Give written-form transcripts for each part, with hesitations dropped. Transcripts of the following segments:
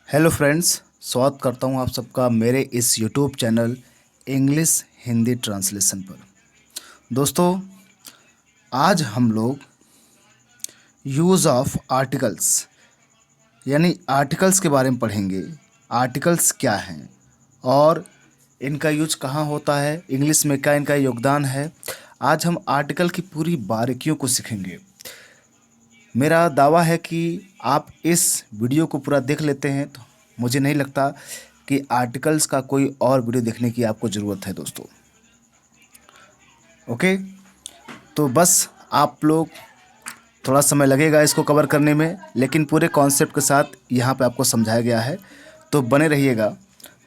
Hello friends, स्वागत करता हूं आप सबका मेरे इस YouTube channel English Hindi translation पर। दोस्तों, आज हम लोग यूज़ ऑफ आर्टिकल्स यानी आर्टिकल्स के बारे में पढ़ेंगे। आर्टिकल्स क्या हैं और इनका यूज कहाँ होता है, इंग्लिश में क्या इनका योगदान है। आज हम आर्टिकल की पूरी बारीकियों को सीखेंगे। मेरा दावा है कि आप इस वीडियो को पूरा देख लेते हैं तो मुझे नहीं लगता कि आर्टिकल्स का कोई और वीडियो देखने की आपको ज़रूरत है दोस्तों। ओके, तो बस आप लोग थोड़ा समय लगेगा इसको कवर करने में, लेकिन पूरे कॉन्सेप्ट के साथ यहाँ पे आपको समझाया गया है, तो बने रहिएगा।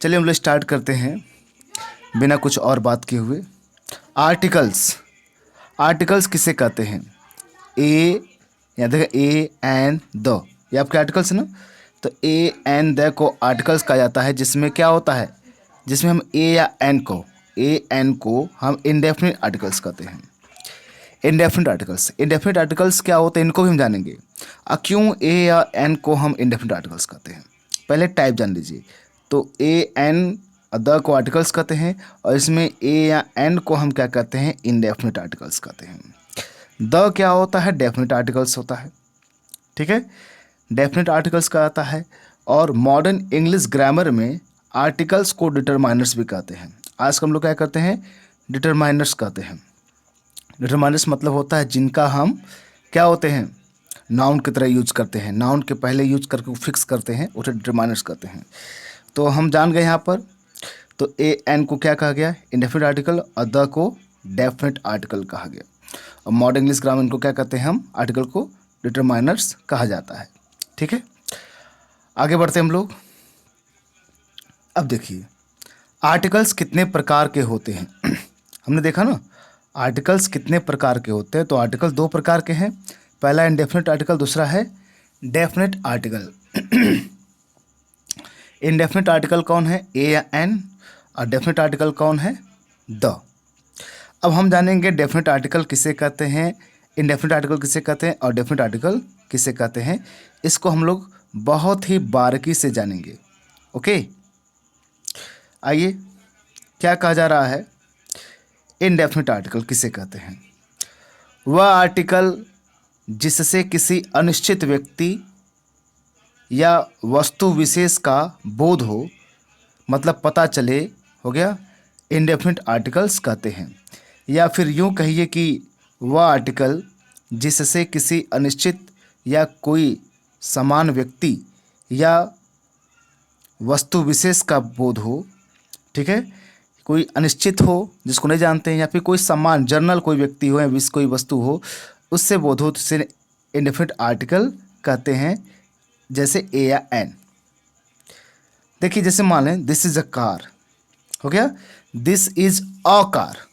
चलिए हम लोग स्टार्ट करते हैं बिना कुछ और बात किए हुए। आर्टिकल्स आर्टिकल्स किसे कहते हैं? ए, या देखिए ए एंड द, ये आपके आर्टिकल्स है ना। तो ए एंड द को आर्टिकल्स कहा जाता है, जिसमें क्या होता है, जिसमें हम ए एन को हम इंडेफिनिट आर्टिकल्स कहते हैं। इंडेफिनिट आर्टिकल्स क्या होते हैं, इनको भी हम जानेंगे। क्यों ए या एन को हम इंडेफिनिट आर्टिकल्स कहते हैं, पहले टाइप जान लीजिए। तो ए एन द को आर्टिकल्स कहते हैं, और इसमें ए या एन को हम क्या कहते हैं, इंडेफिनिट आर्टिकल्स कहते हैं। द क्या होता है, डेफिनिट आर्टिकल्स होता है। ठीक है, डेफिनेट आर्टिकल्स का आता है। और मॉडर्न इंग्लिश ग्रामर में आर्टिकल्स को डिटरमाइनर्स भी कहते हैं। आज हम लोग क्या करते हैं, डिटरमाइनर्स कहते हैं। डिटरमाइनर्स मतलब होता है जिनका हम क्या होते हैं, नाउन की तरह यूज करते हैं, नाउन के पहले यूज करके फिक्स करते हैं, उसे डिटरमाइनर्स कहते हैं। तो हम जान गए यहाँ पर। तो ए एन को क्या कहा गया, इंडेफिनिट आर्टिकल, और द को डेफिनेट आर्टिकल कहा गया। और मॉडर्न इंग्लिश ग्रामर इनको क्या कहते हैं, हम आर्टिकल को डिटरमाइनर्स कहा जाता है। ठीक है, आगे बढ़ते हम लोग। अब देखिए आर्टिकल्स कितने प्रकार के होते हैं। हमने देखा ना आर्टिकल्स कितने प्रकार के होते हैं। तो आर्टिकल दो प्रकार के हैं, पहला इंडेफिनिट आर्टिकल, दूसरा है डेफिनेट आर्टिकल। इंडेफिनिट आर्टिकल कौन है, ए या एन, और डेफिनेट आर्टिकल कौन है, द। अब हम जानेंगे डेफिनेट आर्टिकल किसे कहते हैं, इंडेफिनिट आर्टिकल किसे कहते हैं, और डेफिनेट आर्टिकल किसे कहते हैं। इसको हम लोग बहुत ही बारीकी से जानेंगे। ओके, आइए, क्या कहा जा रहा है, इनडेफिनिट आर्टिकल किसे कहते हैं? वह आर्टिकल जिससे किसी अनिश्चित व्यक्ति या वस्तु विशेष का बोध हो, मतलब पता चले, हो गया, इनडेफिनिट आर्टिकल्स कहते हैं। या फिर यूं कहिए कि वह आर्टिकल जिससे किसी अनिश्चित या कोई समान व्यक्ति या वस्तु विशेष का बोध हो। ठीक है, कोई अनिश्चित हो जिसको नहीं जानते हैं, या फिर कोई समान जनरल कोई व्यक्ति हो या कोई वस्तु हो उससे बोध हो, तो इसे इंडेफिनिट आर्टिकल कहते हैं, जैसे ए या एन। देखिए जैसे मान लें दिस इज अ कार, हो गया, दिस इज अ कार।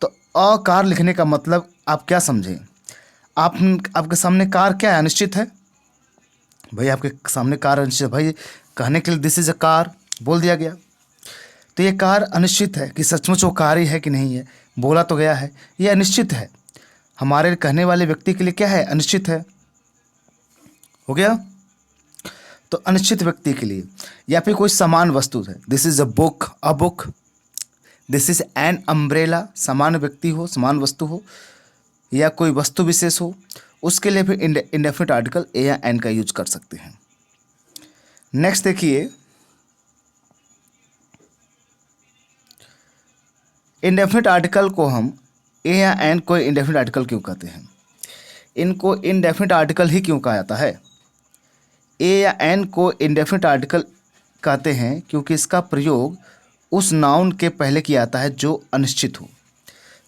तो अ कार लिखने का मतलब आप क्या समझें, आप आपके सामने कार क्या है, अनिश्चित है। भाई आपके सामने कार अनिश्चित है, भाई कहने के लिए दिस इज अ कार बोल दिया गया, तो ये कार अनिश्चित है कि सचमुच वो कार ही है कि नहीं है, बोला तो गया है, ये अनिश्चित है। हमारे कहने वाले व्यक्ति के लिए क्या है, अनिश्चित है। हो गया, तो अनिश्चित व्यक्ति के लिए। या फिर कोई समान वस्तु है, this is a book, this is an umbrella, समान व्यक्ति हो, समान वस्तु हो, या कोई वस्तु विशेष हो, उसके लिए भी इंडेफिनिट आर्टिकल ए या एन का यूज कर सकते हैं। नेक्स्ट देखिए, इंडेफिनिट आर्टिकल को हम ए या एन को इंडेफिनिट आर्टिकल क्यों कहते हैं, इनको इंडेफिनिट आर्टिकल ही क्यों कहा जाता है? ए या एन को इंडेफिनिट आर्टिकल कहते हैं क्योंकि इसका प्रयोग उस नाउन के पहले किया जाता है जो अनिश्चित हो,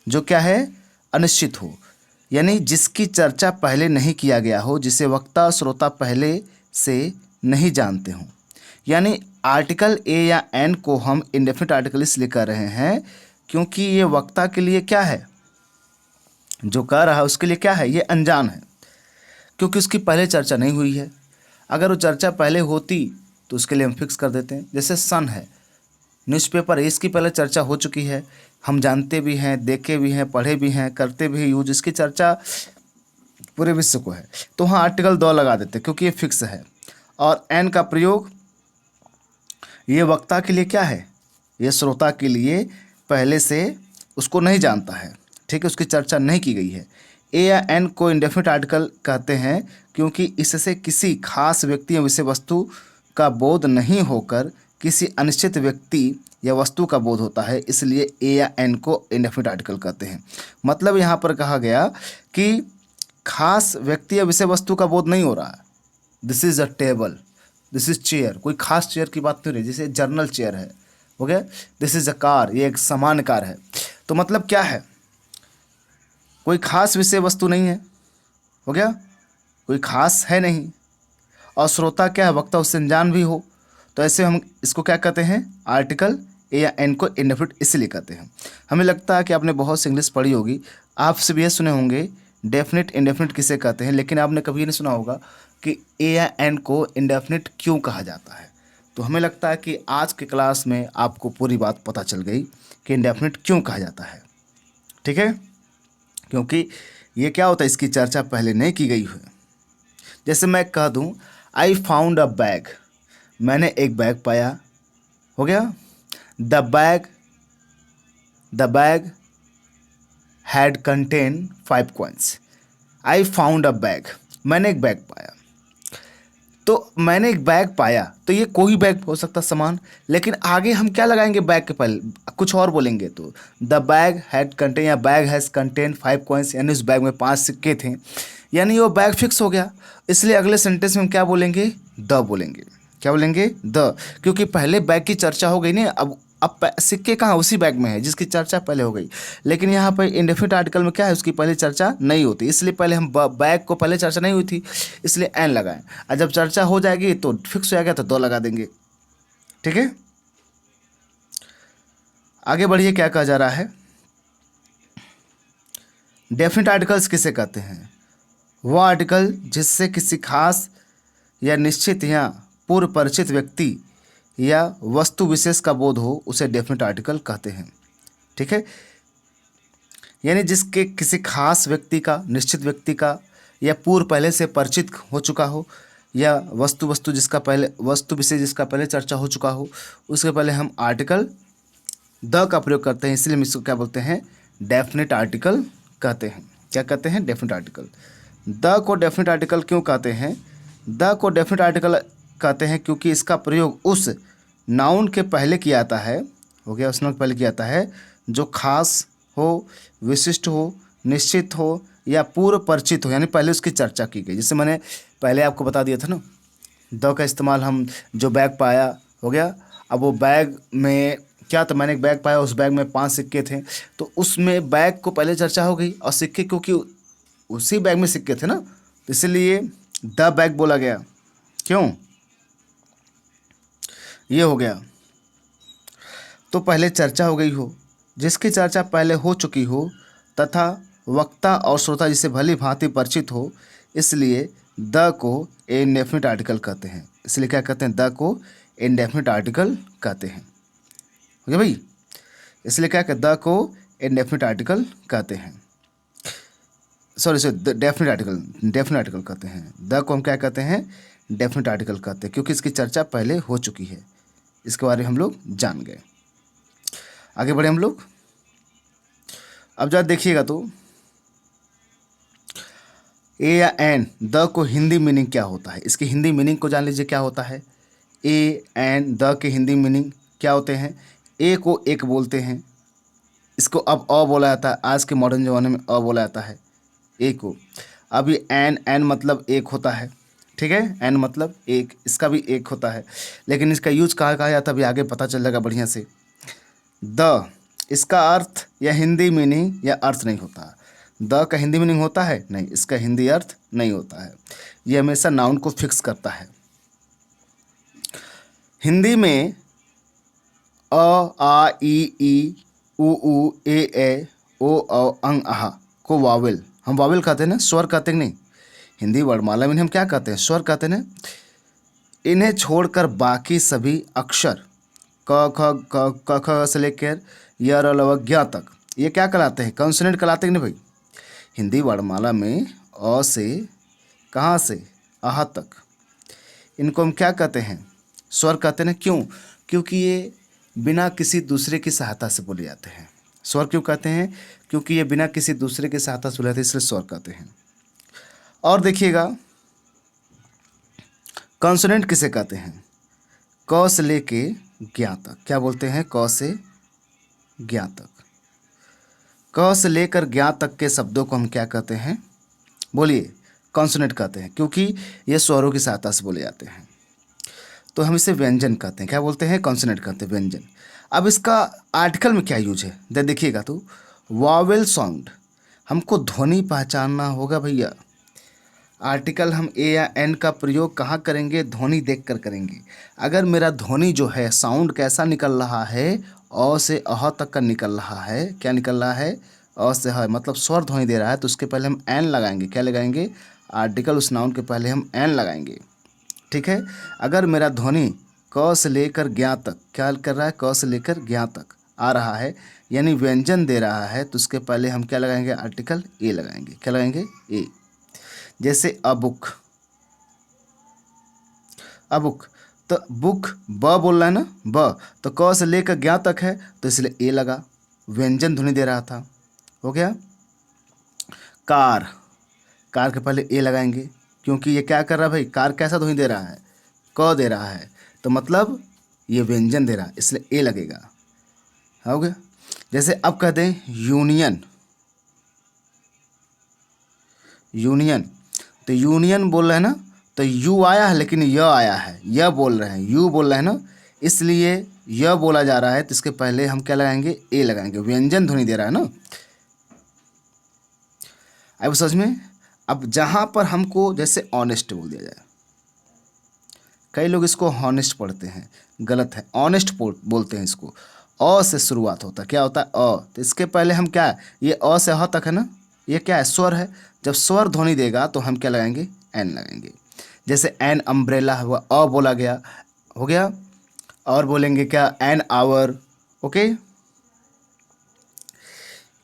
जो क्या है, अनिश्चित हो, यानी जिसकी चर्चा पहले नहीं किया गया हो, जिसे वक्ता श्रोता पहले से नहीं जानते हों। यानी आर्टिकल ए या एन को हम इंडेफिनिट आर्टिकल इसलिए कर रहे हैं क्योंकि ये वक्ता के लिए क्या है, जो कह रहा है उसके लिए क्या है, ये अनजान है, क्योंकि उसकी पहले चर्चा नहीं हुई है। अगर वो चर्चा पहले होती तो उसके लिए हम फिक्स कर देते हैं। जैसे सन है, न्यूज़पेपर है, इसकी पहले चर्चा हो चुकी है, हम जानते भी हैं, देखे भी हैं, पढ़े भी हैं, करते भी यूज, इसकी चर्चा पूरे विश्व को है, तो वहाँ आर्टिकल 2 लगा देते हैं क्योंकि ये फिक्स है। और एन का प्रयोग ये वक्ता के लिए क्या है, ये श्रोता के लिए पहले से उसको नहीं जानता है, ठीक है, उसकी चर्चा नहीं की गई है। ए या एन को इंडेफिनिट आर्टिकल कहते हैं क्योंकि इससे किसी खास व्यक्ति या विषय वस्तु का बोध नहीं होकर किसी अनिश्चित व्यक्ति या वस्तु का बोध होता है, इसलिए ए या एन को इंडेफिनिट आर्टिकल कहते हैं। मतलब यहाँ पर कहा गया कि खास व्यक्ति या विषय वस्तु का बोध नहीं हो रहा है। This is a table, this is chair, कोई खास चेयर की बात नहीं रही, जैसे जर्नल चेयर है, हो गया। दिस इज़ अ कार, ये एक सामान्य कार है। तो मतलब क्या है, कोई खास विषय वस्तु नहीं है, हो गया, कोई खास है नहीं। और श्रोता क्या है, वक्ता उससे अनजान भी हो, तो ऐसे हम इसको क्या कहते हैं, आर्टिकल ए या एन को इंडेफिनिट इसलिए कहते हैं। हमें लगता है कि आपने बहुत सी इंग्लिश पढ़ी होगी, आपसे भी ये सुने होंगे डेफिनिट इंडेफिनिट किसे कहते हैं, लेकिन आपने कभी ये नहीं सुना होगा कि ए या एन को इंडेफिनिट क्यों कहा जाता है। तो हमें लगता है कि आज की क्लास में आपको पूरी बात पता चल गई कि इंडेफिनिट क्यों कहा जाता है, ठीक है, क्योंकि ये क्या होता है, इसकी चर्चा पहले नहीं की गई है। जैसे मैं कह दूं आई फाउंड अ बैग, मैंने एक बैग पाया, हो गया। The bag had contain 5 coins. I found a bag, मैंने एक बैग पाया, तो मैंने एक बैग पाया, तो ये कोई बैग हो सकता सामान, लेकिन आगे हम क्या लगाएंगे बैग के पहले, कुछ और बोलेंगे, तो द बैग हैड कंटेन या बैग हैज़ कंटेन 5 कॉइन्स, यानी उस बैग में 5 सिक्के थे, यानी वो बैग फिक्स हो गया। इसलिए अगले सेंटेंस में हम क्या बोलेंगे, द बोलेंगे। क्या बोलेंगे, द, क्योंकि पहले बैग की चर्चा हो गई ना, अब सिक्के कहाँ, उसी बैग में है जिसकी चर्चा पहले हो गई। लेकिन यहाँ पर इंडेफिनिट आर्टिकल में क्या है, उसकी पहले चर्चा नहीं होती, इसलिए पहले हम बैग को पहले चर्चा नहीं हुई थी, इसलिए एन लगाएं। और जब चर्चा हो जाएगी तो फिक्स हो जाएगा तो दो लगा देंगे, ठीक है। आगे बढ़िए, क्या कहा जा रहा है, डेफिनिट आर्टिकल्स किसे कहते हैं, वह आर्टिकल जिससे किसी खास या निश्चित या पूर्व परिचित व्यक्ति या वस्तु विशेष का बोध हो, उसे डेफिनिट आर्टिकल कहते हैं, ठीक है। यानी जिसके किसी खास व्यक्ति का, निश्चित व्यक्ति का, या पूर्व पहले से परिचित हो चुका हो, या वस्तु जिसका पहले, वस्तु विशेष जिसका पहले चर्चा हो चुका हो, उसके पहले हम आर्टिकल द का प्रयोग करते हैं, इसलिए हम इसको क्या बोलते हैं, डेफिनिट आर्टिकल कहते हैं। क्या कहते हैं, डेफिनिट आर्टिकल। द को डेफिनिट आर्टिकल क्यों कहते हैं, द को डेफिनिट आर्टिकल कहते हैं क्योंकि इसका प्रयोग उस नाउन के पहले किया जाता है, हो गया, उस नाउन के पहले किया जाता है जो खास हो, विशिष्ट हो, निश्चित हो या पूर्व परिचित हो, यानी पहले उसकी चर्चा की गई। जैसे मैंने पहले आपको बता दिया था ना, द का इस्तेमाल हम जो बैग पाया, हो गया। अब वो बैग में क्या था, मैंने एक बैग पाया, उस बैग में 5 सिक्के थे, तो उसमें बैग को पहले चर्चा हो गई, और सिक्के क्योंकि उसी बैग में सिक्के थे ना, तो इसलिए द बैग बोला गया। क्यों, ये हो गया, तो पहले चर्चा हो गई हो, जिसकी चर्चा पहले हो चुकी हो तथा वक्ता और श्रोता जिसे भली भांति परिचित हो, इसलिए द को इंडेफिनिट आर्टिकल कहते हैं। इसलिए क्या कहते हैं, द को इंडेफिनिट आर्टिकल कहते हैं, हो गया भाई। इसलिए क्या कहते, द को इंडेफिनिट आर्टिकल कहते हैं, सॉरी डेफिनिट आर्टिकल कहते हैं। द को हम क्या कहते हैं, डेफिनिट आर्टिकल कहते हैं, क्योंकि इसकी चर्चा पहले हो चुकी है, इसके बारे में हम लोग जान गए। आगे बढ़े हम लोग, अब जरा देखिएगा तो ए या एन, द को हिंदी मीनिंग क्या होता है, इसकी हिंदी मीनिंग को जान लीजिए क्या होता है। ए एन द के हिंदी मीनिंग क्या होते हैं, ए को एक बोलते हैं, इसको अब अ बोला जाता है, आज के मॉडर्न ज़माने में अ बोला जाता है ए को। अब ये एन मतलब एक होता है, ठीक है, एन मतलब एक, इसका भी एक होता है, लेकिन इसका यूज कहाँ कहा जाता है अभी आगे पता चल जाएगा बढ़िया से। द, इसका अर्थ या हिंदी मीनिंग या अर्थ नहीं होता। द का हिंदी मीनिंग होता है, नहीं, इसका हिंदी अर्थ नहीं होता है, ये हमेशा नाउन को फिक्स करता है। हिंदी में अ आ ई उ ए ओ अंग आहा को वावेल, हम वावेल कहते हैं ना, स्वर कहते हैं नहीं, हिंदी वर्णमाला में हम क्या कहते हैं, स्वर कहते हैं ना। इन्हें छोड़कर बाकी सभी अक्षर क ख से लेकर य र ल व ज्ञ तक, ये क्या कहलाते हैं, कॉन्सोनेंट कहलाते हैं ना भाई। हिंदी वर्णमाला में अ से कहाँ से आहा तक, इनको हम क्या कहते हैं, स्वर कहते हैं। क्यों, क्योंकि ये बिना किसी दूसरे की सहायता से बोले जाते हैं। स्वर क्यों कहते हैं? क्योंकि ये बिना किसी दूसरे की सहायता से बोले जाते हैं, इसलिए स्वर कहते हैं। और देखिएगा, कॉन्सोनेंट किसे कहते हैं? क से लेके ज्ञ तक। क्या बोलते हैं? क से ज्ञ तक। क से लेकर ज्ञ तक के शब्दों को हम क्या कहते हैं? बोलिए। कॉन्सोनेंट कहते हैं, क्योंकि ये स्वरों की सहायता से बोले जाते हैं। तो हम इसे व्यंजन कहते हैं। क्या बोलते हैं? कॉन्सोनेंट कहते हैं, व्यंजन। अब इसका आर्टिकल में क्या यूज है देखिएगा तो, वॉवेल साउंड। हमको ध्वनि पहचानना होगा भैया। आर्टिकल हम ए या एन का प्रयोग कहाँ करेंगे? ध्वनि देखकर करेंगे। अगर मेरा ध्वनि जो है, साउंड कैसा निकल रहा है? अ से अह तक का निकल रहा है। क्या निकल रहा है? अ से ह, मतलब स्वर ध्वनि दे रहा है, तो उसके पहले हम एन लगाएंगे। क्या लगाएंगे? आर्टिकल उस नाउन के पहले हम एन लगाएंगे। ठीक है। अगर मेरा ध्वनि क से लेकर ज्ञ तक, क्या कर रहा है? क से लेकर ज्ञ तक आ रहा है, यानी व्यंजन दे रहा है, तो उसके पहले हम क्या लगाएंगे? आर्टिकल ए लगाएंगे। क्या लगाएंगे? ए। जैसे अबुक, अबुक, तो बुक ब बोल रहा है ना, ब, तो क से लेकर ज्ञ तक है, तो इसलिए ए लगा, व्यंजन ध्वनि दे रहा था। हो गया। कार, कार के पहले ए लगाएंगे, क्योंकि ये क्या कर रहा है भाई? कार कैसा ध्वनि दे रहा है? क दे रहा है, तो मतलब ये व्यंजन दे रहा है, इसलिए ए लगेगा। हो गया। जैसे अब कहते हैं यूनियन, यूनियन, तो यूनियन बोल रहे हैं ना, तो यू आया है लेकिन य आया है, य बोल रहे हैं, यू बोल रहे हैं ना, इसलिए य बोला जा रहा है, तो इसके पहले हम क्या लगाएंगे? ए लगाएंगे, व्यंजन ध्वनि दे रहा है ना। अब समझ में। अब जहाँ पर हमको जैसे ऑनेस्ट बोल दिया जाए, कई लोग इसको हॉनेस्ट पढ़ते हैं, गलत है, ऑनेस्ट बोलते हैं इसको। अ से शुरुआत होता है। क्या होता है? अ, तो इसके पहले हम क्या, ये अ से ह तक है ना, ये क्या है? स्वर है। जब स्वर ध्वनि देगा तो हम क्या लगाएंगे? एन लगाएंगे। जैसे एन अम्ब्रेला हुआ, अ बोला गया, हो गया। और बोलेंगे क्या? An hour. ओके।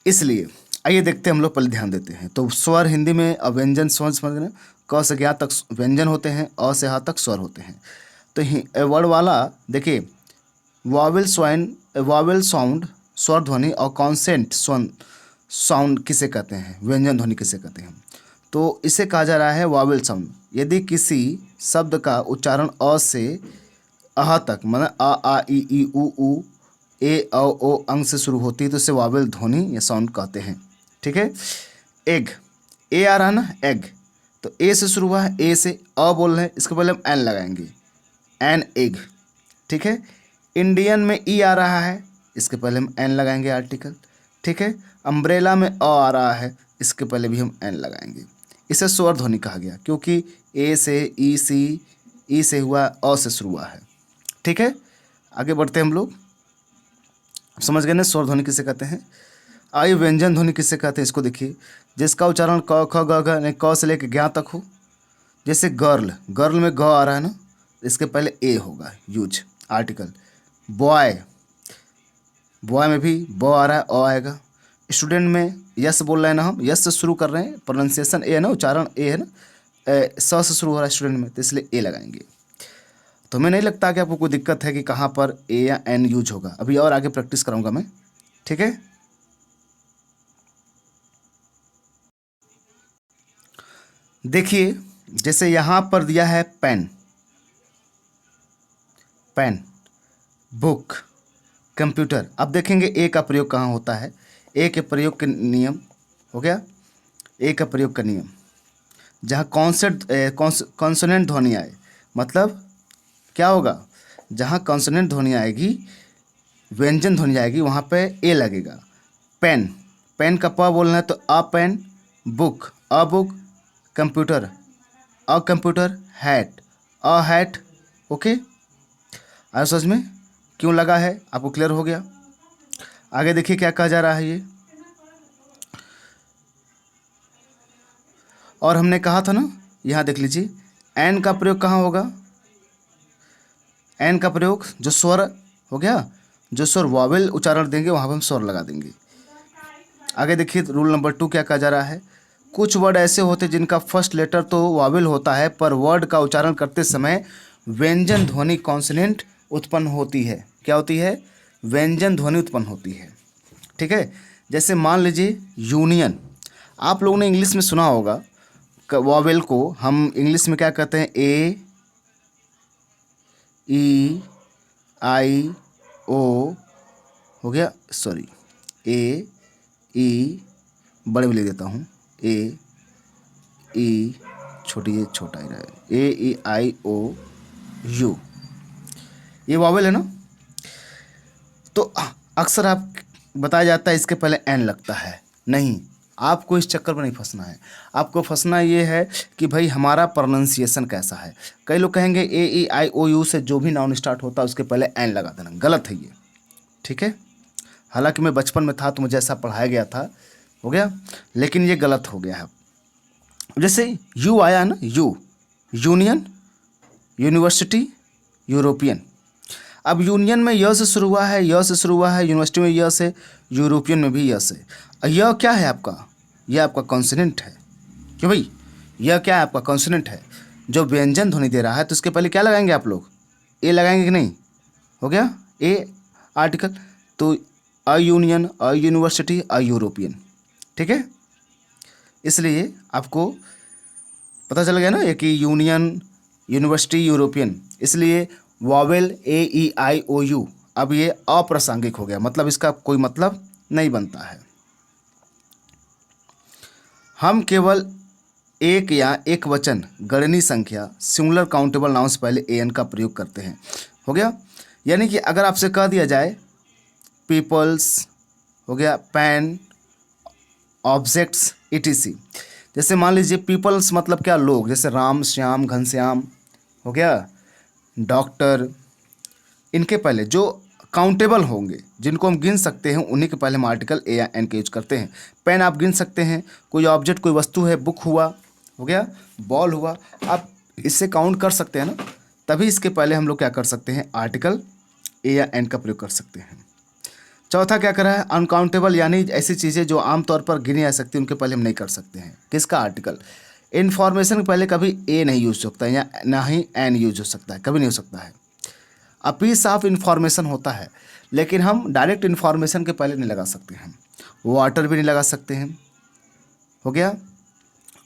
इसलिए आइए देखते हैं, हम लोग पहले ध्यान देते हैं। तो स्वर हिंदी में अव्यंजन स्वर समझ गए। क से ज्ञ तक व्यंजन होते हैं, अ से ह तक स्वर होते हैं। तो वर्ड वाला देखिए, वावेल स्वाइन, वावेल साउंड स्वर ध्वनि, और कॉन्सेंट साउंड किसे कहते हैं? व्यंजन ध्वनि किसे कहते हैं? तो इसे कहा जा रहा है वावेल साउंड। यदि किसी शब्द का उच्चारण अ से अह तक, मतलब अ आ ई उ ए औ ओ अंग से शुरू होती है, तो इसे वावेल ध्वनि या साउंड कहते हैं। ठीक है। एग, ए आ रहा है ना, एग, तो ए से शुरू हुआ है, ए से अ बोल रहे हैं, इसके पहले हम एन लगाएंगे, एन एग। ठीक है। इंडियन में ई आ रहा है, इसके पहले हम एन लगाएंगे, आर्टिकल। ठीक है। अम्ब्रेला में अ आ रहा है, इसके पहले भी हम एन लगाएंगे। इसे स्वर ध्वनि कहा गया, क्योंकि ए से ई सी, ई से हुआ, अ से शुरू हुआ है। ठीक है। आगे बढ़ते हैं हम लोग। समझ गए ना स्वर ध्वनि किसे कहते हैं? आइए व्यंजन ध्वनि किसे कहते हैं, इसको देखिए। जिसका उच्चारण क ख ग घ यानी क से लेकर ज्ञ तक हो। जैसे गर्ल, गर्ल में ग आ रहा है ना, इसके पहले ए होगा, यूज, आर्टिकल। बॉय, बॉय में भी ब आ रहा है, अ आएगा। स्टूडेंट में यस बोल रहे हैं ना, हम यस से शुरू कर रहे हैं, प्रोनाउंसिएशन ए है ना, उच्चारण ए है ना, स से शुरू हो रहा है स्टूडेंट में, तो इसलिए ए लगाएंगे। तो हमें नहीं लगता कि आपको कोई दिक्कत है कि कहाँ पर ए या एन यूज होगा। अभी और आगे प्रैक्टिस कराऊंगा मैं। ठीक है। देखिए, जैसे यहाँ पर दिया है पेन, पेन, बुक, कंप्यूटर। अब देखेंगे ए का प्रयोग कहाँ होता है। ए के प्रयोग के नियम, हो गया, ए का प्रयोग का नियम, जहाँ कॉन्सोनेंट ध्वनि आए, मतलब क्या होगा? जहाँ कॉन्सोनेंट ध्वनि आएगी, व्यंजन ध्वनि आएगी, वहाँ पे ए लगेगा। पेन, पेन का प बोलना है तो a pen. Book, a book. Computer, a computer. Hat, a hat. Okay. आया समझ में? क्यों लगा है आपको क्लियर हो गया? आगे देखिए क्या कहा जा रहा है ये। और हमने कहा था ना, यहाँ देख लीजिए, एन का प्रयोग कहाँ होगा? एन का प्रयोग जो स्वर, हो गया, जो स्वर वावेल उच्चारण देंगे वहाँ पर हम स्वर लगा देंगे। आगे देखिए रूल नंबर 2 क्या कहा जा रहा है। कुछ वर्ड ऐसे होते हैं जिनका फर्स्ट लेटर तो वावेल होता है, पर वर्ड का उच्चारण करते समय व्यंजन ध्वनि कॉन्सोनेंट उत्पन्न होती है। क्या होती है? व्यंजन ध्वनि उत्पन्न होती है। ठीक है। जैसे मान लीजिए यूनियन, आप लोगों ने इंग्लिश में सुना होगा, वॉवेल को हम इंग्लिश में क्या कहते हैं? ए, ई, आई, ओ, हो गया, सॉरी, ए, ई, बड़े में लिख देता हूँ, ए, ई, छोटी, ये छोटा ही रहेगा, ए, ई, आई, ओ, यू, ये वॉवेल है ना। तो अक्सर आप बताया जाता है इसके पहले एन लगता है। नहीं, आपको इस चक्कर में नहीं फंसना है। आपको फंसना ये है कि भाई हमारा प्रोनाउंसिएशन कैसा है। कई लोग कहेंगे ए, ई, आई, ओ, यू से जो भी नाउन स्टार्ट होता है उसके पहले एन लगा देना, गलत है ये। ठीक है। हालांकि मैं बचपन में था तो मुझे ऐसा पढ़ाया गया था, हो गया, लेकिन ये गलत हो गया है। जैसे यू आया ना, यू, यूनियन, यूनिवर्सिटी, यूरोपियन। अब यूनियन में य से शुरू हुआ है, य से शुरू हुआ है, यूनिवर्सिटी में य से, यूरोपियन में भी य से। यह क्या है आपका? यह आपका कॉन्सोनेंट है। क्यों भाई? यह क्या है आपका? कॉन्सोनेंट है जो व्यंजन ध्वनि दे रहा है। तो इसके पहले क्या लगाएंगे आप लोग? ए लगाएंगे कि नहीं? हो गया ए आर्टिकल। तो a union, a university, a European. ठीक है। इसलिए आपको पता चल गया ना ये कि यूनियन, यूनिवर्सिटी, यूरोपियन। इसलिए vowel A, E, I, O, U अब ये अप्रासंगिक हो गया, मतलब इसका कोई मतलब नहीं बनता है। हम केवल एक या एक वचन गणनीय संख्या सिंगुलर काउंटेबल नाउन से पहले ए एन का प्रयोग करते हैं। हो गया। यानी कि अगर आपसे कह दिया जाए पीपल्स, हो गया, पेन, ऑब्जेक्ट्स, इटीसी। जैसे मान लीजिए पीपल्स मतलब क्या? लोग, जैसे राम, श्याम, घनश्याम, हो गया, डॉक्टर। इनके पहले जो काउंटेबल होंगे, जिनको हम गिन सकते हैं, उन्हीं के पहले हम आर्टिकल ए या एन का यूज करते हैं। पेन आप गिन सकते हैं, कोई ऑब्जेक्ट, कोई वस्तु है, बुक हुआ, हो गया, बॉल हुआ, आप इससे काउंट कर सकते हैं ना, तभी इसके पहले हम लोग क्या कर सकते हैं? आर्टिकल ए या एन का प्रयोग कर सकते हैं। चौथा क्या करा है? अनकाउंटेबल, यानी ऐसी चीज़ें जो आमतौर पर गिनी जा सकती, उनके पहले हम नहीं कर सकते हैं। किसका? आर्टिकल। इन्फॉर्मेशन के पहले कभी ए नहीं यूज हो सकता है, या ना ही एन यूज हो सकता है, कभी नहीं हो सकता है। अ पीस ऑफ इन्फॉर्मेशन होता है, लेकिन हम डायरेक्ट इन्फॉर्मेशन के पहले नहीं लगा सकते हैं। वाटर भी नहीं लगा सकते हैं। हो गया।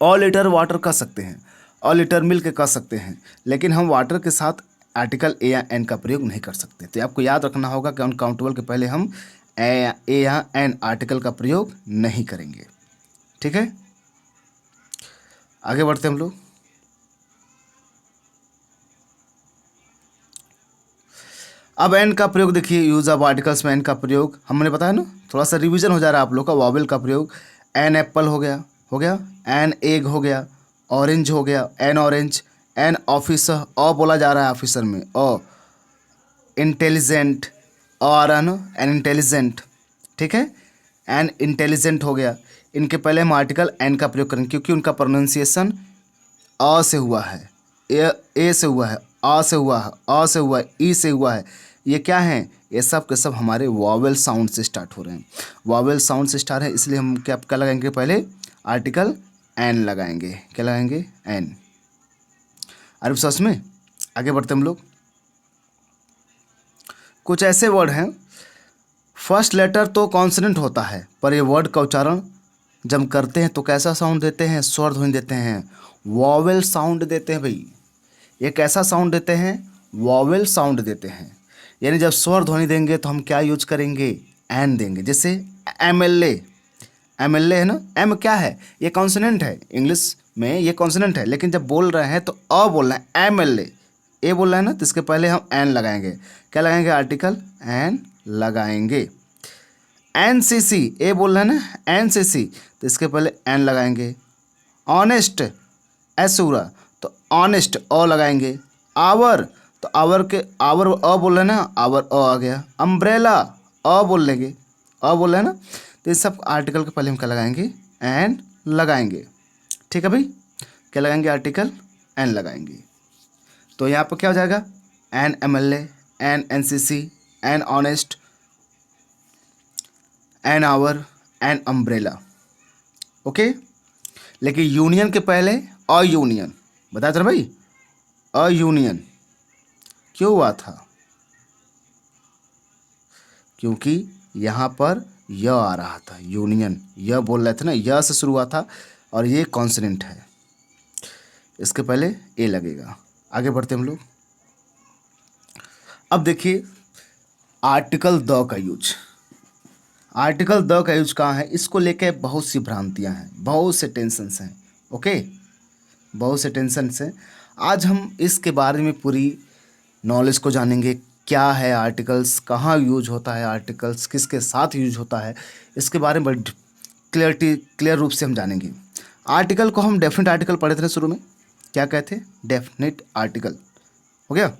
ऑल लीटर वाटर कह सकते हैं, ऑल लीटर मिल्क कह सकते हैं, लेकिन हम वाटर के साथ आर्टिकल ए या एन का प्रयोग नहीं कर सकते। तो आपको याद रखना होगा कि अनकाउंटेबल के पहले हम ए या एन आर्टिकल का प्रयोग नहीं करेंगे। ठीक है। आगे बढ़ते हम लोग। अब एन का प्रयोग देखिए, यूज ऑफ आर्टिकल्स में एन का प्रयोग हमने बताया ना, थोड़ा सा रिवीजन हो जा रहा है आप लोग का। वॉवेल का प्रयोग, एन एप्पल हो गया, हो गया, एन एग हो गया, ऑरेंज हो गया, एन ऑरेंज, एन ऑफिसर, अ बोला जा रहा है ऑफिसर में, अ इंटेलिजेंट, आ रहा है ना, एन इंटेलिजेंट। ठीक है। एन इंटेलिजेंट हो गया। इनके पहले हम आर्टिकल एन का प्रयोग करेंगे, क्योंकि उनका प्रोनाउंसिएशन अ से हुआ है, ए से हुआ है, आ से हुआ है, अ से हुआ है, ई से हुआ है। ये क्या है? ये सब के सब हमारे वॉवेल साउंड से स्टार्ट हो रहे हैं। वॉवेल साउंड से स्टार्ट है, इसलिए हम क्या लगाएंगे? पहले आर्टिकल एन लगाएंगे। क्या लगाएंगे? एन। अरे विश्वास में आगे बढ़ते हम लोग। कुछ ऐसे वर्ड हैं, फर्स्ट लेटर तो कॉन्सोनेंट होता है, पर ये वर्ड का उच्चारण जब हम करते हैं तो कैसा साउंड देते हैं? स्वर ध्वनि देते हैं, वॉवेल साउंड देते हैं भाई। ये कैसा साउंड देते हैं? वॉवेल साउंड देते हैं। यानी जब स्वर ध्वनि देंगे तो हम क्या यूज करेंगे? एन देंगे। जैसे M L A, M L A है ना, एम क्या है? ये कॉन्सोनेंट है, इंग्लिश में ये कॉन्सोनेंट है, लेकिन जब बोल रहे हैं तो अ बोलना है, एम एल ए बोल रहे हैं ना, तो इसके पहले हम एन लगाएंगे। क्या लगाएंगे? आर्टिकल एन लगाएंगे। एन सी सी, ए बोल रहे हैं ना, एन सी सी, तो इसके पहले एन लगाएंगे। ऑनेस्ट, एस हुआ, तो ऑनेस्ट अ लगाएंगे। आवर, तो आवर के आवर अ बोल रहे हैं ना, आवर अ आ गया। अम्ब्रेला, अ बोल लेंगे, अ बोल रहे हैं ना, तो ये सब आर्टिकल के पहले हम क्या लगाएंगे? एन लगाएंगे। ठीक है भाई। क्या लगाएंगे? आर्टिकल एन लगाएंगे। तो यहाँ पर क्या हो जाएगा? An M L A, an N C C, an honest, an hour, an umbrella. Okay. लेकिन यूनियन के पहले अ यूनियन, बताया था ना भाई, अ यूनियन क्यों हुआ था? क्योंकि यहाँ पर य आ रहा था, यूनियन य बोल रहे थे ना, य से शुरू हुआ था और ये कॉन्सोनेंट है, इसके पहले ए लगेगा। आगे बढ़ते हम लोग। अब देखिए आर्टिकल द का यूज, आर्टिकल द का यूज कहाँ है, इसको लेके बहुत सी भ्रांतियां हैं, बहुत से टेंशन्स हैं। ओके, बहुत से टेंशन्स हैं। आज हम इसके बारे में पूरी नॉलेज को जानेंगे, क्या है आर्टिकल्स, कहाँ यूज होता है आर्टिकल्स, किसके साथ यूज होता है, इसके बारे में बड़ी क्लियर रूप से हम जानेंगे। आर्टिकल को हम डेफिनेट आर्टिकल पढ़े थे ना शुरू में, क्या कहते हैं, डेफिनेट आर्टिकल। हो गया,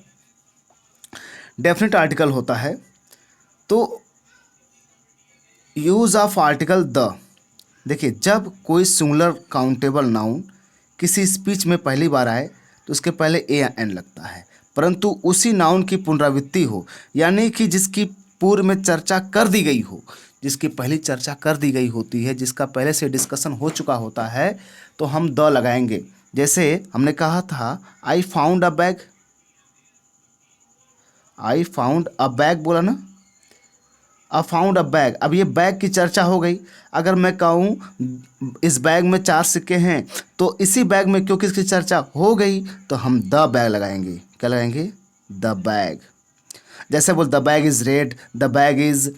डेफिनेट आर्टिकल होता है तो यूज ऑफ आर्टिकल द। देखिए जब कोई सिंगुलर काउंटेबल नाउन किसी स्पीच में पहली बार आए तो उसके पहले ए या एन लगता है, परंतु उसी नाउन की पुनरावृत्ति हो, यानी कि जिसकी पूर्व में चर्चा कर दी गई हो, जिसकी पहली चर्चा कर दी गई होती है, जिसका पहले से डिस्कशन हो चुका होता है, तो हम द लगाएंगे। जैसे हमने कहा था I found a bag, I found a bag बोला ना, अ फाउंड अ बैग। अब ये बैग की चर्चा हो गई, अगर मैं कहूँ इस बैग में 4 सिक्के हैं, तो इसी बैग में क्योंकि इसकी चर्चा हो गई तो हम द बैग लगाएंगे। क्या लगाएंगे, द बैग। जैसे बोल the bag is red, the bag is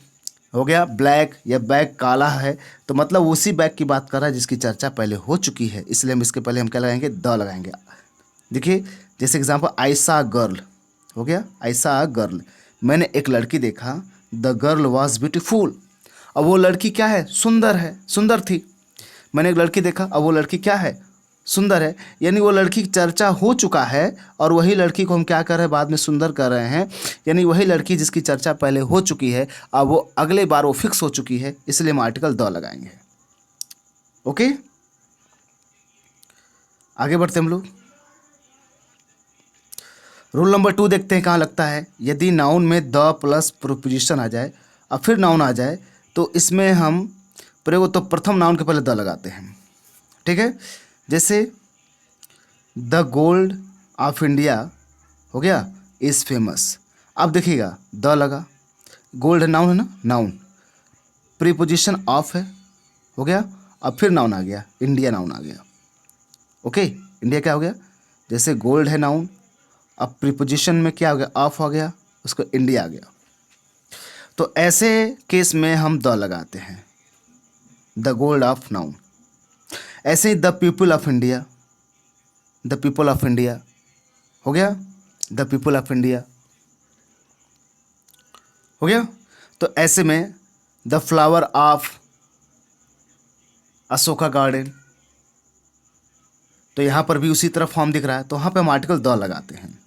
हो गया ब्लैक, या बैग काला है, तो मतलब उसी बैग की बात कर रहा है जिसकी चर्चा पहले हो चुकी है, इसलिए हम इसके पहले हम क्या लगाएंगे, द लगाएंगे। देखिए जैसे एग्जाम्पल आई सा गर्ल, हो गया आई सा गर्ल, मैंने एक लड़की देखा, द गर्ल वॉज ब्यूटीफुल। अब वो लड़की क्या है, सुंदर है, सुंदर थी। मैंने एक लड़की देखा, अब वो लड़की क्या है, सुंदर है, यानी वो लड़की की चर्चा हो चुका है और वही लड़की को हम क्या कर रहे हैं, बाद में सुंदर कर रहे हैं, यानी वही लड़की जिसकी चर्चा पहले हो चुकी है, अब वो अगले बार वो फिक्स हो चुकी है, इसलिए हम आर्टिकल द लगाएंगे। ओके, आगे बढ़ते हम लोग। रूल नंबर 2 देखते हैं कहाँ लगता है। यदि नाउन में द प्लस प्रीपोजिशन आ जाए और फिर नाउन आ जाए तो इसमें हम प्रयोग तो प्रथम नाउन के पहले द लगाते हैं। ठीक है, जैसे द गोल्ड ऑफ इंडिया हो गया इज़ फेमस। अब देखिएगा द लगा, गोल्ड नाउन है ना, नाउन, प्रीपोजिशन ऑफ है, हो गया, अब फिर नाउन आ गया, इंडिया नाउन आ गया। ओके, इंडिया क्या हो गया, जैसे गोल्ड है नाउन, अब प्रीपोजिशन में क्या हो गया, ऑफ हो गया, उसको इंडिया आ गया। तो ऐसे केस में हम द लगाते हैं, द गोल्ड ऑफ नाउन। ऐसे ही the people of India, the people of India हो गया, द पीपल ऑफ इंडिया हो गया। तो ऐसे में the flower of Ashoka garden, तो यहाँ पर भी उसी तरह फॉर्म दिख रहा है, तो वहाँ पे हम आर्टिकल द लगाते हैं।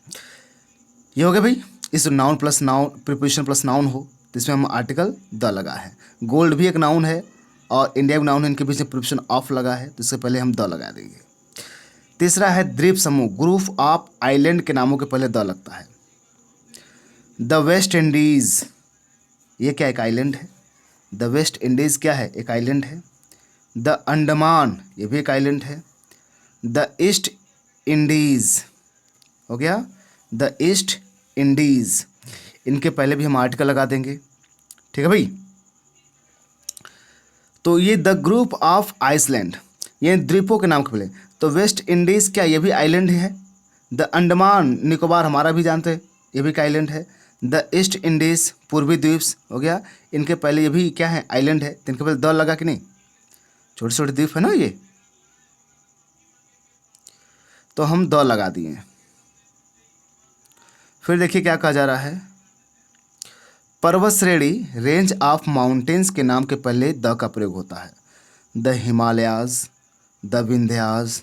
ये हो गया भाई, इस noun plus noun, preposition plus noun हो तो इसमें हम आर्टिकल द लगा है। गोल्ड भी एक नाउन है और इंडिया भी नाउन है, इनके बीच में प्रीपोजिशन ऑफ लगा है, तो इससे पहले हम द लगा देंगे। तीसरा है द्वीप समूह, ग्रुप ऑफ आइलैंड के नामों के पहले द लगता है। द वेस्ट इंडीज़, ये क्या एक आइलैंड है, द वेस्ट इंडीज़ क्या है, एक आइलैंड है। द अंडमान, ये भी एक आइलैंड है। द ईस्ट इंडीज़ हो गया, द ईस्ट इंडीज़, इनके पहले भी हम आर्टिकल लगा देंगे। ठीक है भाई। तो ये द ग्रुप ऑफ आइसलैंड, ये द्वीपों के नाम के पहले, तो वेस्ट इंडीज़ क्या, ये भी आइलैंड है। द अंडमान निकोबार हमारा भी जानते हैं, ये भी एक आइलैंड है। द ईस्ट इंडीज़ पूर्वी द्वीप हो गया, इनके पहले ये भी क्या है, आइलैंड है, तो इनके पहले द लगा कि नहीं, छोटे छोटे द्वीप है ना ये, तो हम द लगा दिए। फिर देखिए क्या कहा जा रहा है, पर्वत श्रेणी, रेंज ऑफ माउंटेन्स के नाम के पहले द का प्रयोग होता है। The Himalayas, the Vindhyas,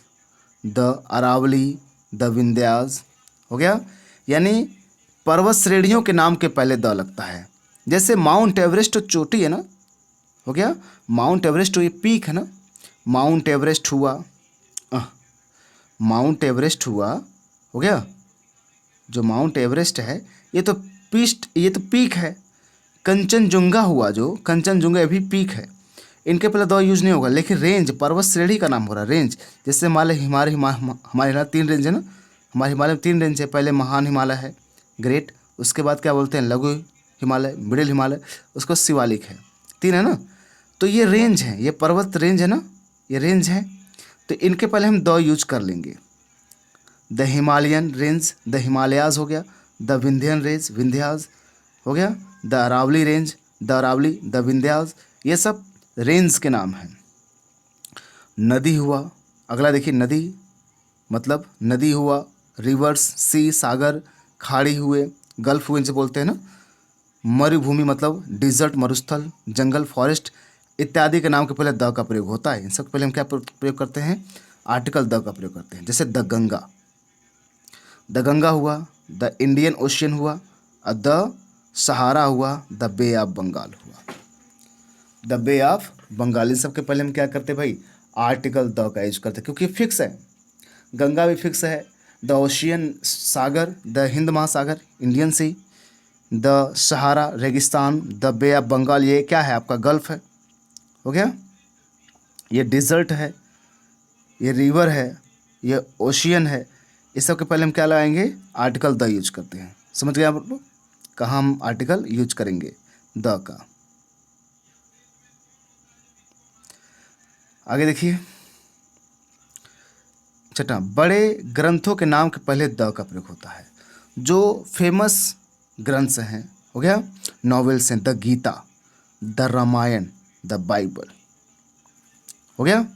the Aravali, the Vindhyas हो गया, यानी पर्वत श्रेणियों के नाम के पहले द लगता है। जैसे माउंट एवरेस्ट चोटी है ना, हो गया, माउंट एवरेस्ट ये पीक है ना, माउंट एवरेस्ट हुआ, माउंट एवरेस्ट हुआ, हो गया, जो माउंट एवरेस्ट है ये तो पीक है। कंचनजुंगा हुआ, जो कंचनजुंगा ये भी पीक है, इनके पहले द यूज नहीं होगा। लेकिन रेंज, पर्वत श्रेणी का नाम हो रहा है, रेंज, जैसे हमारे हिमालय 3 रेंज है ना, हमारे हिमालय में 3 रेंज है, पहले महान हिमालय है, ग्रेट, उसके बाद क्या बोलते हैं, लघु हिमालय, मिडिल हिमालय, उसको शिवालिक है। 3 है ना। तो ये रेंज है, ये पर्वत रेंज है ना, ये रेंज है। तो इनके पहले हम द यूज कर लेंगे। The Himalayan range, the Himalayas हो गया। द विंध्यन रेंज, विंध्याज हो गया। The Aravali range, the Aravali, the Vindhyas, ये सब रेंज के नाम हैं। नदी हुआ, अगला देखिए नदी मतलब नदी हुआ, रिवर्स, सी सागर, खाड़ी हुए, गल्फ हुए इनसे बोलते हैं ना। मरुभूमि मतलब डिजर्ट मरुस्थल, जंगल फॉरेस्ट इत्यादि के नाम के पहले द का प्रयोग होता है। इन सब पहले हम क्या प्रयोग करते हैं, आर्टिकल द का प्रयोग करते हैं। जैसे द गंगा, द गंगा हुआ, द इंडियन ओशियन हुआ, और द सहारा हुआ, द बे ऑफ बंगाल हुआ। द बे ऑफ बंगाल, इन सब के पहले हम क्या करते हैं भाई, आर्टिकल द का यूज करते हैं, क्योंकि फिक्स है। गंगा भी फिक्स है, the ocean Sagar, the Hind महासागर इंडियन सी, द सहारा रेगिस्तान, द बे ऑफ बंगाल ये क्या है आपका गल्फ है, हो गया। ये डिजर्ट है, ये रिवर है, ये ओशियन है। इस सब के पहले हम क्या लगाएंगे, आर्टिकल द यूज करते हैं। समझ गए आप लोग, कहाँ हम आर्टिकल यूज करेंगे द का। आगे देखिए, छठा, बड़े ग्रंथों के नाम के पहले द का प्रयोग होता है। जो फेमस ग्रंथ्स हैं, हो गया, नॉवेल्स हैं, the Gita, the Ramayan, the Bible, हो गया।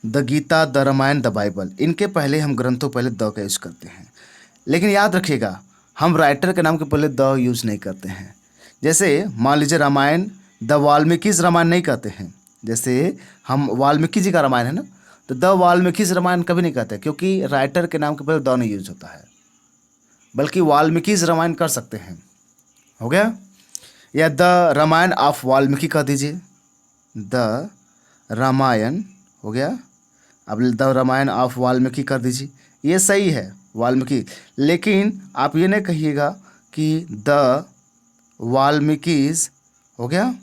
The Gita, the Ramayan, the Bible, इनके पहले हम ग्रंथों पहले द का यूज करते हैं। लेकिन याद रखिएगा, हम राइटर के नाम के पहले द यूज नहीं करते हैं। जैसे मान लीजिए रामायण, द वाल्मीकिज रामायण नहीं कहते हैं। जैसे हम वाल्मीकि जी का रामायण है ना, तो द वाल्मीकिज रामायण कभी नहीं कहते, क्योंकि राइटर के नाम के पहले द नहीं यूज होता है, बल्कि वाल्मीकिज रामायण कर सकते हैं, हो गया। या द रामायण ऑफ वाल्मीकि कह दीजिए, द रामायण, हो गया। अब द रामायण ऑफ वाल्मीकि कर दीजिए, ये सही है वाल्मीकि। लेकिन आप ये नहीं कहिएगा कि द वाल्मीकिज, हो गया,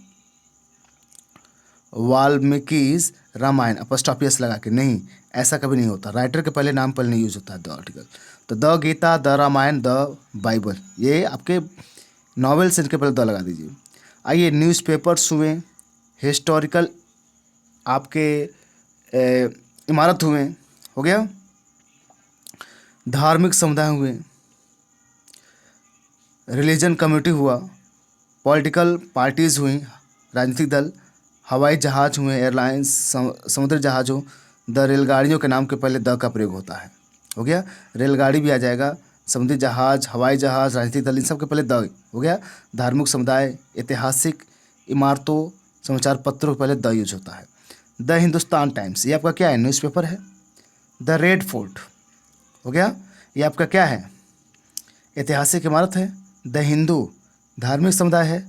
वाल्मीकिज रामायण अपॉस्ट्रोफी लगा के, नहीं, ऐसा कभी नहीं होता। राइटर के पहले नाम पहले नहीं यूज होता है द आर्टिकल। तो the Gita, the Ramayan, the Bible, ये आपके नॉवेल्स इनके पहले द लगा दीजिए। आइए, न्यूज़पेपर्स हुए, हिस्टोरिकल आपके इमारत हुए, हो गया। धार्मिक समुदाय हुए, रिलीजन कम्युनिटी हुआ, पॉलिटिकल पार्टीज़ हुई, राजनीतिक दल, हवाई जहाज़ हुए, एयरलाइंस, समुद्री जहाज़ों, द रेलगाड़ियों के नाम के पहले द का प्रयोग होता है, हो गया। रेलगाड़ी भी आ जाएगा, समुद्री जहाज़, हवाई जहाज़, राजनीतिक दल, इन सब के पहले द, हो गया। धार्मिक समुदाय, ऐतिहासिक इमारतों, समाचार पत्रों के पहले द यूज होता है। द हिंदुस्तान टाइम्स, ये आपका क्या है, न्यूज़पेपर है। द रेड फोर्ट, हो गया, ये आपका क्या है, ऐतिहासिक इमारत है। द हिंदू, धार्मिक समुदाय है।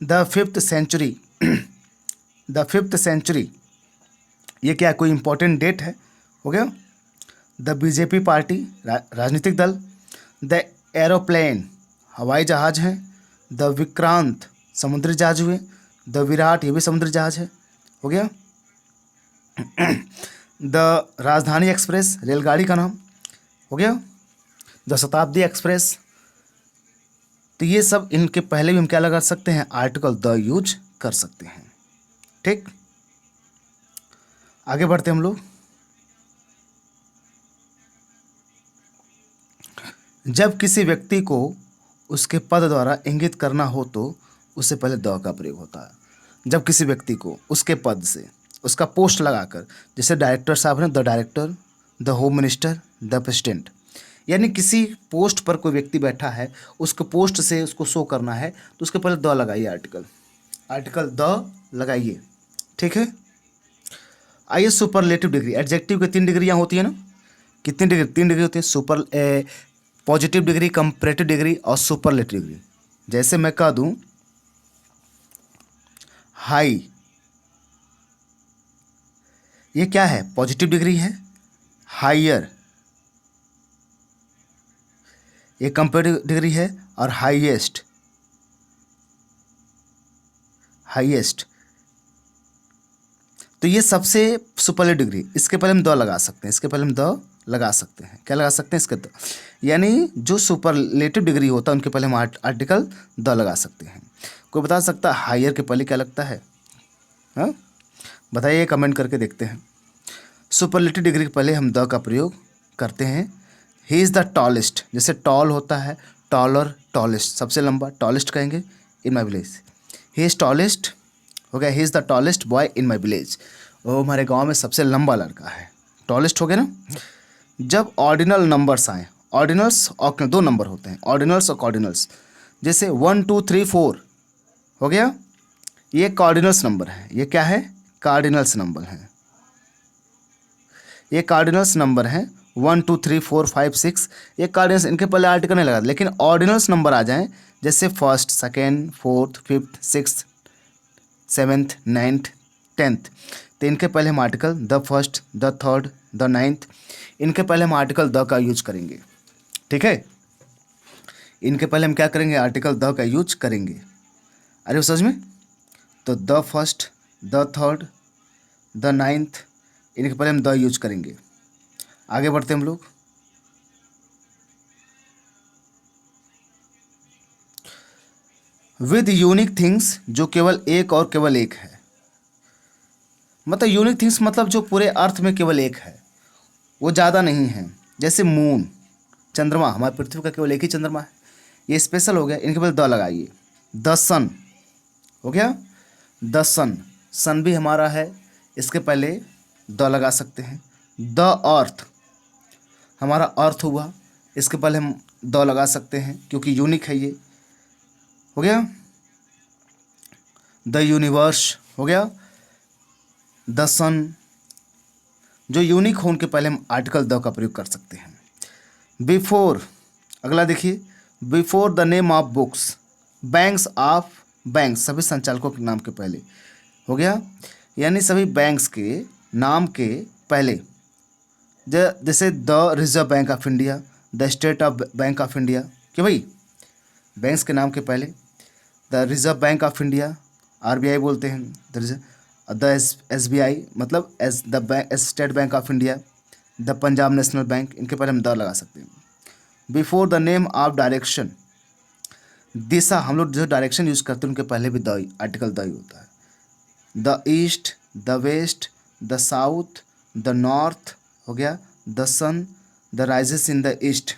The fifth century, the fifth century, ये क्या, कोई इंपॉर्टेंट डेट है, हो गया। द बीजेपी पार्टी, राजनीतिक दल। द एरोप्लेन, हवाई जहाज है। द विक्रांत, समुद्री जहाज हुए। द विराट, ये भी समुद्री जहाज है, हो गया। द राजधानी एक्सप्रेस, रेलगाड़ी का नाम, हो गया। द शताब्दी एक्सप्रेस। तो ये सब इनके पहले भी हम क्या लगा सकते हैं, आर्टिकल द यूज कर सकते हैं। ठीक, आगे बढ़ते हम लोग। जब किसी व्यक्ति को उसके पद द्वारा इंगित करना हो तो उससे पहले द का प्रयोग होता है। जब किसी व्यक्ति को उसके पद से, उसका पोस्ट लगाकर, जैसे डायरेक्टर साहब हैं, the director, the home minister, the president, यानी किसी पोस्ट पर कोई व्यक्ति बैठा है, उसको पोस्ट से उसको शो करना है, तो उसके पहले द लगाइए, आर्टिकल द लगाइए, ठीक है। आइए, सुपरलेटिव डिग्री, एडजेक्टिव की 3 डिग्रियाँ होती है ना, कितनी डिग्री, 3 डिग्री होती है, super positive degree, comparative degree और सुपरलेटिव डिग्री। जैसे मैं कह दूं हाई, ये क्या है, पॉजिटिव डिग्री है। हायर, ये कंपैरेटिव डिग्री है। और हाईएस्ट, हाईएस्ट, तो ये सबसे सुपरलेटिव डिग्री, इसके पहले हम द लगा सकते हैं, इसके पहले हम द लगा सकते हैं। क्या लगा सकते हैं इसके द, यानी जो सुपरलेटिव डिग्री होता है उनके पहले हम आर्टिकल द लगा सकते हैं। कोई बता सकता है हायर के पहले क्या लगता है? हाँ बताइए, कमेंट करके देखते हैं। सुपरलेटिव डिग्री के पहले हम द का प्रयोग करते हैं। ही इज़ द टॉलेस्ट, जैसे टॉल होता है, टॉलर, टॉलेस्ट, सबसे लंबा, टॉलेस्ट कहेंगे in my village. He is tallest हो गया, he is the tallest boy in my village, वो हमारे गांव में सबसे लंबा लड़का है। टॉलेस्ट हो गया ना। जब ऑर्डिनल नंबर्स आए, ऑर्डिनल्स और दो नंबर होते हैं, ऑर्डिनल्स और कॉर्डिनल्स, जैसे 1 2 3 4 हो गया, ये कार्डिनल्स नंबर है। ये क्या है? कार्डिनल्स नंबर है। ये कार्डिनल्स नंबर हैं 1 2 3 4 5 6, ये कार्डिनल्स, इनके पहले आर्टिकल नहीं लगा। लेकिन ऑर्डिनल्स नंबर आ जाएं, जैसे first, second, fourth, fifth, sixth, seventh, ninth, tenth, तो इनके पहले हम article the first, the third, the ninth, इनके पहले हम आर्टिकल द का यूज करेंगे। ठीक है, इनके पहले हम क्या करेंगे? आर्टिकल द का यूज करेंगे। अरे वो समझ में? तो the first, the third, the ninth, इनके पहले हम द यूज करेंगे। आगे बढ़ते हम लोग। विद यूनिक थिंग्स, जो केवल एक और केवल एक है। मतलब यूनिक थिंग्स मतलब जो पूरे अर्थ में केवल एक है, वो ज़्यादा नहीं है। जैसे मून, चंद्रमा, हमारी पृथ्वी का केवल एक ही चंद्रमा है, ये स्पेशल हो गया। इनके पहले द लगाइए। द सन हो गया, द सन, सन भी हमारा है, इसके पहले द लगा सकते हैं। द अर्थ, हमारा अर्थ हुआ, इसके पहले हम द लगा सकते हैं क्योंकि यूनिक है ये। हो गया। द यूनिवर्स हो गया, द सन, जो यूनिक हो उनके पहले हम आर्टिकल द का प्रयोग कर सकते हैं। बिफोर, अगला देखिए, before the name of books, banks of, banks सभी संचालकों के नाम के पहले हो गया, यानी सभी बैंक्स के नाम के पहले, जैसे the reserve bank of India, the state of bank of India, कि भाई बैंक्स के नाम के पहले the reserve bank of India, RBI बोलते हैं, द एसबीआई मतलब S the bank state bank of India, the Punjab national bank, इनके पहले हम द लगा सकते हैं। Before the name of direction, दिशा, हम लोग जो डायरेक्शन यूज़ करते हैं उनके पहले भी द आर्टिकल द ही होता है। The east, the west, the south, the north हो गया, the sun, the rises in the east,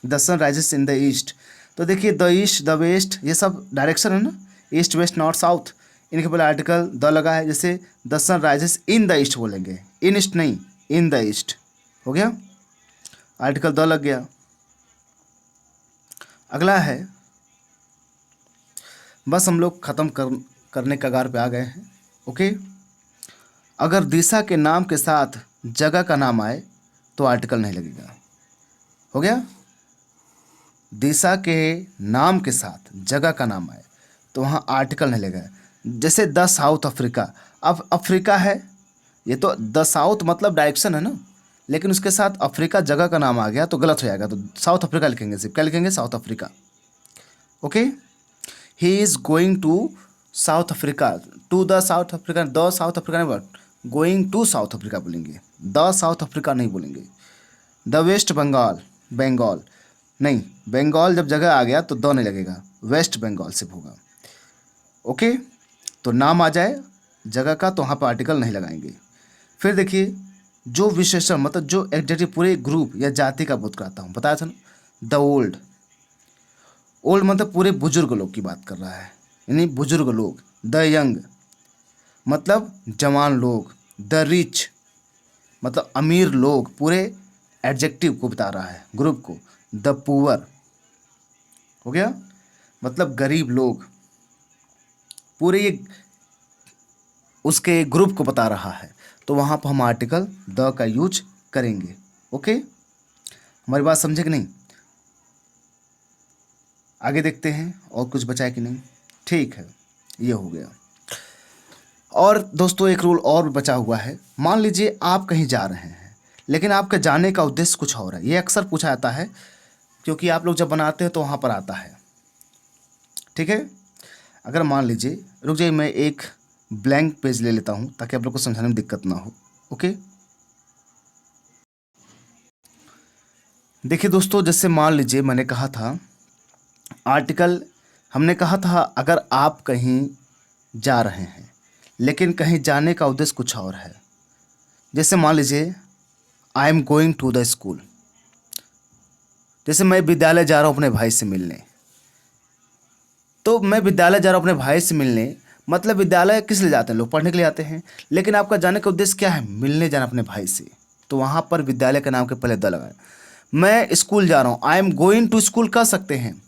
the sun rises in the east. तो देखिए द ईस्ट, द वेस्ट, ये सब डायरेक्शन है ना, ईस्ट वेस्ट नॉर्थ साउथ, इनके पहले article the लगा है। जैसे the sun rises in the east बोलेंगे, इन ईस्ट नहीं, इन द ईस्ट हो गया, आर्टिकल द लग गया। अगला है, बस हम लोग ख़त्म करने कगार पे आ गए हैं। ओके, अगर दिशा के नाम के साथ जगह का नाम आए तो आर्टिकल नहीं लगेगा। हो गया, दिशा के नाम के साथ जगह का नाम आए तो वहाँ आर्टिकल नहीं लगेगा। जैसे द साउथ अफ्रीका, अब अफ्रीका है, ये तो द साउथ मतलब डायरेक्शन है ना, लेकिन उसके साथ अफ्रीका जगह का नाम आ गया तो गलत हो जाएगा, तो साउथ अफ्रीका लिखेंगे, सिर्फ क्या लिखेंगे? South Africa. Okay, he is going to South Africa, to the South Africa, the South Africa नहीं बोल, गोइंग टू साउथ अफ्रीका बोलेंगे, द साउथ अफ्रीका नहीं बोलेंगे। द वेस्ट बंगाल, बंगाल नहीं, बंगाल जब जगह आ गया तो द नहीं लगेगा, वेस्ट बंगाल सिर्फ होगा। ओके, तो नाम आ जाए जगह का तो वहाँ पर आर्टिकल नहीं लगाएंगे। फिर देखिए, जो विशेषण मतलब जो एडजेक्टिव पूरे ग्रुप या जाति का बोध कराता हूँ, बताया था ना, द ओल्ड, ओल्ड मतलब पूरे बुजुर्ग लोग की बात कर रहा है, यानी बुजुर्ग लोग। द यंग मतलब जवान लोग। द रिच मतलब अमीर लोग, पूरे एडजेक्टिव को बता रहा है, ग्रुप को। द पुअर हो गया, मतलब गरीब लोग, पूरे ये उसके ग्रुप को बता रहा है, तो वहाँ पर हम आर्टिकल द का यूज करेंगे। ओके, हमारी बात समझे कि नहीं? आगे देखते हैं और कुछ बचा है कि नहीं। ठीक है, ये हो गया। और दोस्तों एक रूल और बचा हुआ है। मान लीजिए आप कहीं जा रहे हैं लेकिन आपके जाने का उद्देश्य कुछ और है, ये अक्सर पूछा जाता है क्योंकि आप लोग जब बनाते हैं तो वहाँ पर आता है। ठीक है, अगर मान लीजिए, रुक जाइए, मैं एक ब्लैंक पेज ले लेता हूँ ताकि आप लोग को समझाने में दिक्कत ना हो। ओके, देखिए दोस्तों, जैसे मान लीजिए मैंने कहा था आर्टिकल, हमने कहा था अगर आप कहीं जा रहे हैं लेकिन कहीं जाने का उद्देश्य कुछ और है। जैसे मान लीजिए I am going to the school, जैसे मैं विद्यालय जा रहा हूँ अपने भाई से मिलने। तो मैं विद्यालय जा रहा हूँ अपने भाई से मिलने, मतलब विद्यालय किस लिए जाते हैं, लोग पढ़ने के लिए आते हैं। लेकिन आपका जाने का उद्देश्य क्या है, मिलने जाना अपने भाई से। तो वहाँ पर विद्यालय के नाम के पहले द लगाए। मैं स्कूल जा रहा हूँ, I am going to school कह सकते हैं।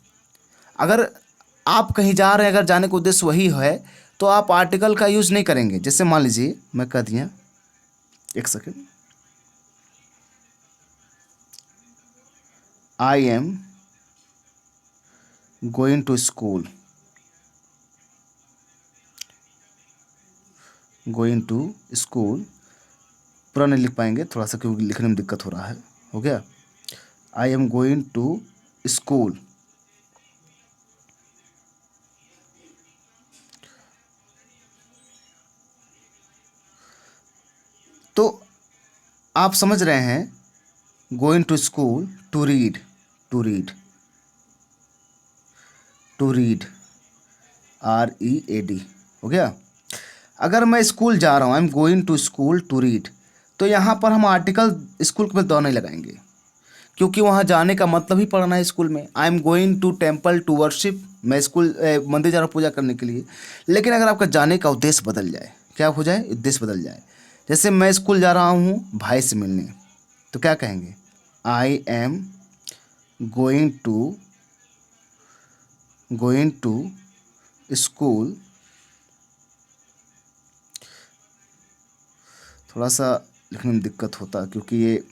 अगर आप कहीं जा रहे हैं, अगर जाने का उद्देश्य वही है तो आप आर्टिकल का यूज़ नहीं करेंगे। जैसे मान लीजिए मैं कह दिया, एक second, I am going to school, going to school पूरा नहीं लिख पाएंगे थोड़ा सा, क्योंकि लिखने में दिक्कत हो रहा है। हो गया, I am going to school. तो आप समझ रहे हैं, going to school, to read, to read, to read, READ। हो गया। अगर मैं स्कूल जा रहा हूँ, I am going to school to read, तो यहाँ पर हम आर्टिकल स्कूल के दो नहीं लगाएंगे, क्योंकि वहाँ जाने का मतलब ही पढ़ना है स्कूल में। I am going to temple to worship, मैं स्कूल मंदिर जा रहा हूँ पूजा करने के लिए। लेकिन अगर आपका जाने का उद्देश्य बदल जाए, क्या हो जाए, उद्देश्य बदल जाए। जैसे मैं स्कूल जा रहा हूँ भाई से मिलने, तो क्या कहेंगे, I am going to school. थोड़ा सा लिखने में दिक्कत होता है क्योंकि ये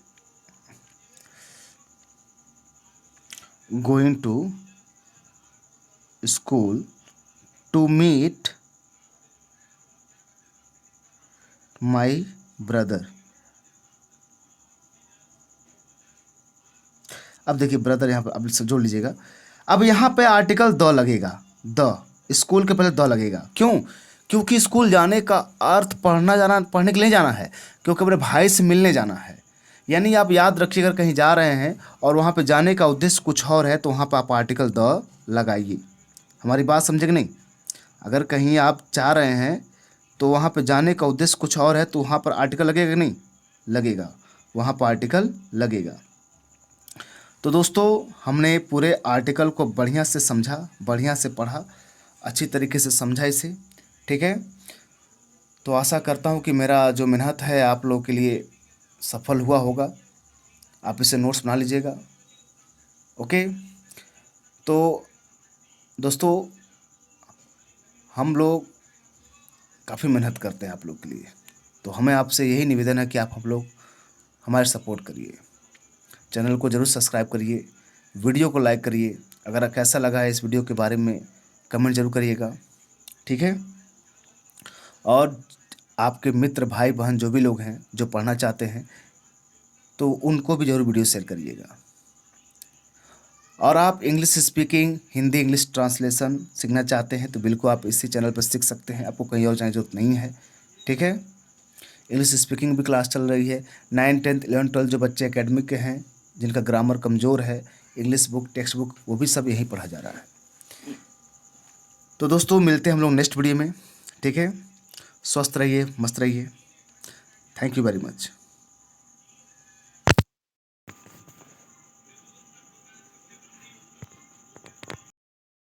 going to school to meet my brother. अब देखिए ब्रदर यहाँ पर अब से जोड़ लीजिएगा। अब यहाँ पे आर्टिकल द लगेगा, द, स्कूल के पहले द लगेगा। क्यों, क्योंकि स्कूल जाने का अर्थ पढ़ना जाना, पढ़ने के लिए जाना है, क्योंकि अपने भाई से मिलने जाना है। यानी आप याद रखिए, अगर कहीं जा रहे हैं और वहाँ पे जाने का उद्देश्य कुछ और है तो वहाँ पर आप आर्टिकल द लगाइए। हमारी बात समझे कि नहीं। अगर कहीं आप जा रहे हैं तो वहाँ पे जाने का उद्देश्य कुछ और है तो वहाँ पर आर्टिकल लगेगा कि नहीं, लगेगा, वहाँ पर आर्टिकल लगेगा। तो दोस्तों हमने पूरे आर्टिकल को बढ़िया से समझा, बढ़िया से पढ़ा, अच्छी तरीके से समझा इसे, ठीक है। तो आशा करता हूँ कि मेरा जो मेहनत है आप लोगों के लिए सफल हुआ होगा। आप इसे नोट्स बना लीजिएगा, ओके। तो दोस्तों हम लोग काफ़ी मेहनत करते हैं आप लोग के लिए, तो हमें आपसे यही निवेदन है कि आप हम लोग हमारे सपोर्ट करिए, चैनल को ज़रूर सब्सक्राइब करिए, वीडियो को लाइक करिए। अगर कैसा लगा है इस वीडियो के बारे में कमेंट जरूर करिएगा, ठीक है। और आपके मित्र भाई बहन जो भी लोग हैं जो पढ़ना चाहते हैं तो उनको भी ज़रूर वीडियो शेयर करिएगा। और आप English speaking, Hindi English translation सीखना चाहते हैं तो बिल्कुल आप इसी चैनल पर सीख सकते हैं, आपको कहीं और जाने की जरूरत नहीं है, ठीक है। इंग्लिश स्पीकिंग भी क्लास चल रही है। 9, 10, 11, 12 जो बच्चे एकेडमिक के हैं, जिनका ग्रामर कमज़ोर है, इंग्लिश बुक, टेक्स्ट बुक, वो भी सब यहीं पढ़ा जा रहा है। तो दोस्तों मिलते हैं हम लोग नेक्स्ट वीडियो में, ठीक है। स्वस्थ रहिए, मस्त रहिए। Thank you very much.